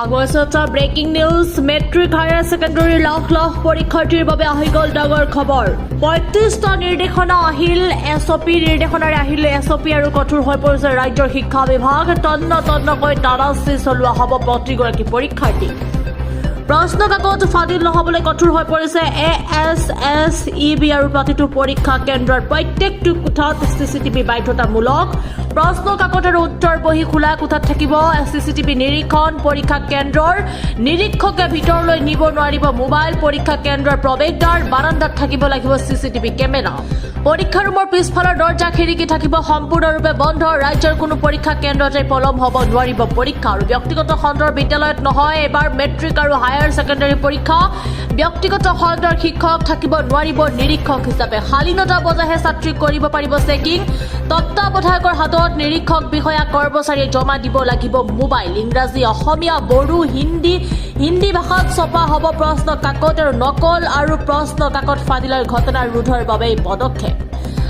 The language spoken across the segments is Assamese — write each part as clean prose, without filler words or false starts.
আগস্টৰ breaking news matric higher secondary lakh lakh পৰীক্ষাৰ্থীৰ বাবে আহি গ'ল ডাঙৰ খবৰ ৩৫টা নিৰ্দেশনা আহিল এছঅপি নিৰ্দেশনাৰে আহিল এছঅপি আৰু কঠোৰ হৈ পৰিছে ৰাজ্যৰ শিক্ষা বিভাগ তন্নকৈ তালাচী চলোৱা হ'ব প্ৰতিগৰাকী পৰীক্ষাৰ্থী প্ৰশ্ন কাকত ফাদিল নহবলৈ কঠোৰ হৈ পৰিছে এএছএছইবি আৰু প্ৰতিটো পৰীক্ষা কেন্দ্ৰৰ প্ৰত্যেকটো কোঠাত চিচিটিভি বাধ্যতামূলক প্ৰশ্ন কাকত আৰু উত্তৰ বহি খোলা কোঠাত থাকিব চিচিটিভি নিৰীক্ষণ পৰীক্ষা কেন্দ্ৰৰ নিৰীক্ষকে ভিতৰলৈ নিব নোৱাৰিব মোবাইল পৰীক্ষা কেন্দ্ৰৰ প্ৰৱেশদ্বাৰ বাৰান্দাত থাকিব লাগিব চিচিটিভি কেমেৰা পৰীক্ষা ৰুমৰ পিছফালৰ দৰ্জা খিৰিকী থাকিব সম্পূৰ্ণৰূপে বন্ধ ৰাজ্যৰ কোনো পৰীক্ষা কেন্দ্ৰতে পলম হ'ব নোৱাৰিব পৰীক্ষা আৰু ব্যক্তিগত খণ্ডৰ বিদ্যালয়ত নহয় এবাৰ মেট্ৰিক আৰু হায়াৰ ছেকেণ্ডাৰী পৰীক্ষা ব্যক্তিগত খণ্ডৰ শিক্ষক থাকিব নোৱাৰিব নিৰীক্ষক হিচাপে শালীনতা বজাইহে ছাত্ৰী কৰিব পাৰিব চেকিং তত্ত্বাৱধায়কৰ হাতত নিৰীক্ষক বিষয়া কৰ্মচাৰীয়ে জমা দিব লাগিব মোবাইল ইংৰাজী অসমীয়া বড়ো হিন্দী ভাষাত ছপা হ'ব প্ৰশ্ন কাকত আৰু নকল আৰু প্ৰশ্ন কাকত ফাদিলৰ ঘটনা ৰোধৰ বাবে পদক্ষেপ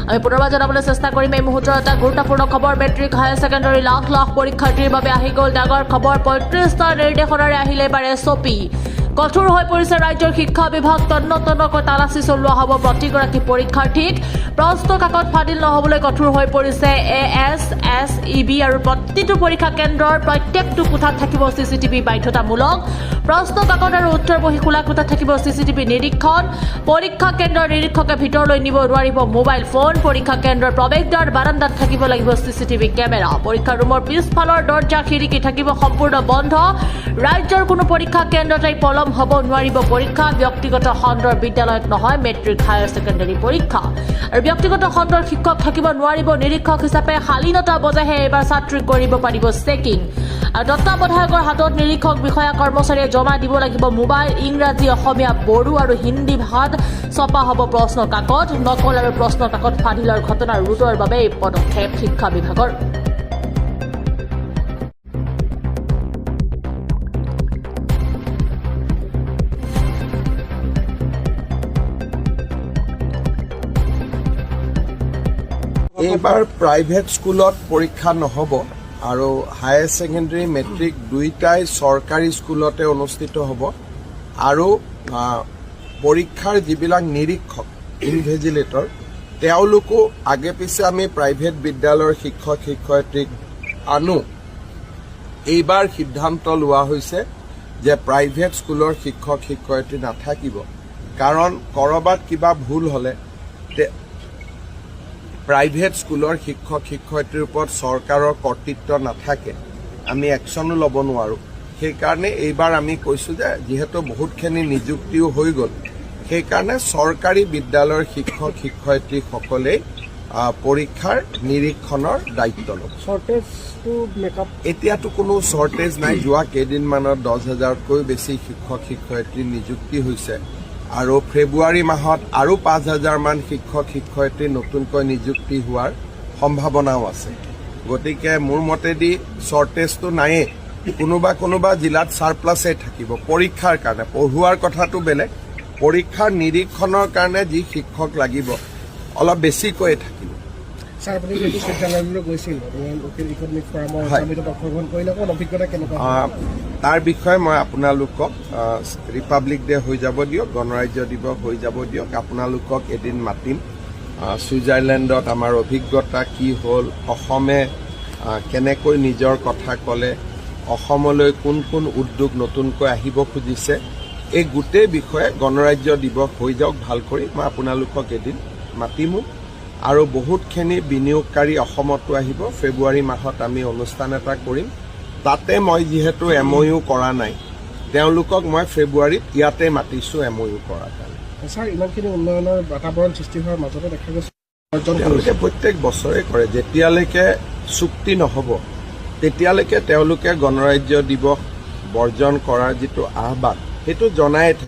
আমি পুনৰবাৰ জনাবলৈ চেষ্টা কৰিম এই মুহূৰ্তৰ এটা গুৰুত্বপূৰ্ণ খবৰ matric higher secondary lakh lakh পৰীক্ষাৰ্থীৰ বাবে আহি গ'ল ডাঙৰ খবৰ ৩৫টা নিৰ্দেশনাৰে আহিলে এবাৰ এছঅপি কঠোৰ হৈ পৰিছে ৰাজ্যৰ শিক্ষা বিভাগ তন্নকৈ তালাচী চলোৱা হ'ব প্ৰতিগৰাকী পৰীক্ষাৰ্থীক প্ৰশ্ন কাকত ফাদিল নহবলৈ কঠোৰ হৈ পৰিছে এএছএছইবি আৰু প্ৰতিটো পৰীক্ষা কেন্দ্ৰৰ প্ৰত্যেকটো কোঠাত থাকিব চিচিটিভি বাধ্যতামূলক প্ৰশ্ন কাকত আৰু উত্তৰ বহি খোলা কোঠাত থাকিব চিচিটিভি নিৰীক্ষণ পৰীক্ষা কেন্দ্ৰৰ নিৰীক্ষকে ভিতৰলৈ নিব নোৱাৰিব মোবাইল ফোন পৰীক্ষা কেন্দ্ৰৰ প্ৰৱেশদ্বাৰ বাৰান্দাত থাকিব লাগিব চিচিটিভি কেমেৰা পৰীক্ষা ৰুমৰ পিছফালৰ দৰ্জা খিৰিকী থাকিব সম্পূৰ্ণ বন্ধ ৰাজ্যৰ কোনো পৰীক্ষা কেন্দ্ৰতে পলম হ'ব নোৱাৰিব পৰীক্ষা ব্যক্তিগত খণ্ডৰ বিদ্যালয়ত নহয় মেট্ৰিক হায়াৰ ছেকেণ্ডাৰী পৰীক্ষা আৰু ব্যক্তিগত খণ্ডৰ শিক্ষক থাকিব নোৱাৰিব নিৰীক্ষক হিচাপে শালীনতা বজাইহে এইবাৰ ছাত্ৰী কৰিব পাৰিব চেকিং আৰু তত্ত্বাৱধায়কৰ হাতত নিৰীক্ষক বিষয়া কৰ্মচাৰীয়ে জমা দিব লাগিব মোবাইল ইংৰাজী অসমীয়া বড়ো আৰু হিন্দী ভাষাত ছপা হ'ব প্ৰশ্ন কাকত নকল আৰু প্ৰশ্ন কাকত ফাদিলৰ ঘটনা ৰোধৰ বাবে এই পদক্ষেপ শিক্ষা বিভাগৰ এইবাৰ প্ৰাইভেট স্কুলত পৰীক্ষা নহ'ব আৰু হায়াৰ ছেকেণ্ডাৰী মেট্ৰিক দুয়োটাই চৰকাৰী স্কুলতে অনুষ্ঠিত হ'ব আৰু পৰীক্ষাৰ যিবিলাক নিৰীক্ষক ইনভিজিলেটৰ তেওঁলোকো আগে পিছে আমি প্ৰাইভেট বিদ্যালয়ৰ শিক্ষক শিক্ষয়িত্ৰীক আনো এইবাৰ সিদ্ধান্ত লোৱা হৈছে যে প্ৰাইভেট স্কুলৰ শিক্ষক শিক্ষয়িত্ৰী নাথাকিব কাৰণ ক'ৰবাত কিবা ভুল হ'লে প্ৰাইভেট স্কুলৰ শিক্ষক শিক্ষয়িত্ৰীৰ ওপৰত চৰকাৰৰ কৰ্তৃত্ব নাথাকে আমি একশ্যনো ল'ব নোৱাৰোঁ সেইকাৰণে এইবাৰ আমি কৈছোঁ যে যিহেতু বহুতখিনি নিযুক্তিও হৈ গ'ল সেইকাৰণে চৰকাৰী বিদ্যালয়ৰ শিক্ষক শিক্ষয়িত্ৰীসকলেই পৰীক্ষাৰ নিৰীক্ষণৰ দায়িত্ব ল'ব এতিয়াতো কোনো শ্বৰ্টেজ নাই যোৱা কেইদিনমানত 10,000তকৈ বেছি শিক্ষক শিক্ষয়িত্ৰী নিযুক্তি হৈছে আৰু ফেব্ৰুৱাৰী মাহত আৰু 5,000 মান শিক্ষক শিক্ষয়িত্ৰী নতুনকৈ নিযুক্তি হোৱাৰ সম্ভাৱনাও আছে গতিকে মোৰ মতেদি শ্বৰ্টেজটো নায়েই কোনোবা জিলাত ছাৰপ্লাছে থাকিব পৰীক্ষাৰ কাৰণে পঢ়ুৱাৰ কথাটো বেলেগ পৰীক্ষাৰ নিৰীক্ষণৰ কাৰণে যি শিক্ষক লাগিব অলপ বেছিকৈ থাকিব তাৰ বিষয়ে মই আপোনালোকক ৰিপাব্লিক ডে হৈ যাব দিয়ক গণৰাজ্য দিৱস হৈ যাব দিয়ক আপোনালোকক এদিন মাতিম ছুইজাৰলেণ্ডত আমাৰ অভিজ্ঞতা কি হ'ল অসমে কেনেকৈ নিজৰ কথা ক'লে অসমলৈ কোন কোন উদ্যোগ নতুনকৈ আহিব খুজিছে এই গোটেই বিষয়ে গণৰাজ্য দিৱস হৈ যাওক ভাল কৰি মই আপোনালোকক এদিন মাতিমো আৰু বহুতখিনি বিনিয়োগকাৰী অসমতো আহিব ফেব্ৰুৱাৰী মাহত আমি অনুষ্ঠান এটা কৰিম তাতে মই যিহেতু MOU কৰা নাই তেওঁলোকক মই ফেব্ৰুৱাৰীত ইয়াতে মাতিছোঁ MOU কৰাৰ কাৰণে ছাৰ ইমানখিনি উন্নয়নৰ বাতাবৰণ সৃষ্টি হোৱাৰ মাজতে দেখা গৈছে তেওঁলোকে প্ৰত্যেক বছৰে কৰে যেতিয়ালৈকে চুক্তি নহ'ব তেতিয়ালৈকে তেওঁলোকে গণৰাজ্য দিৱস বৰ্জন কৰাৰ যিটো আহ্বান সেইটো জনাই থাকে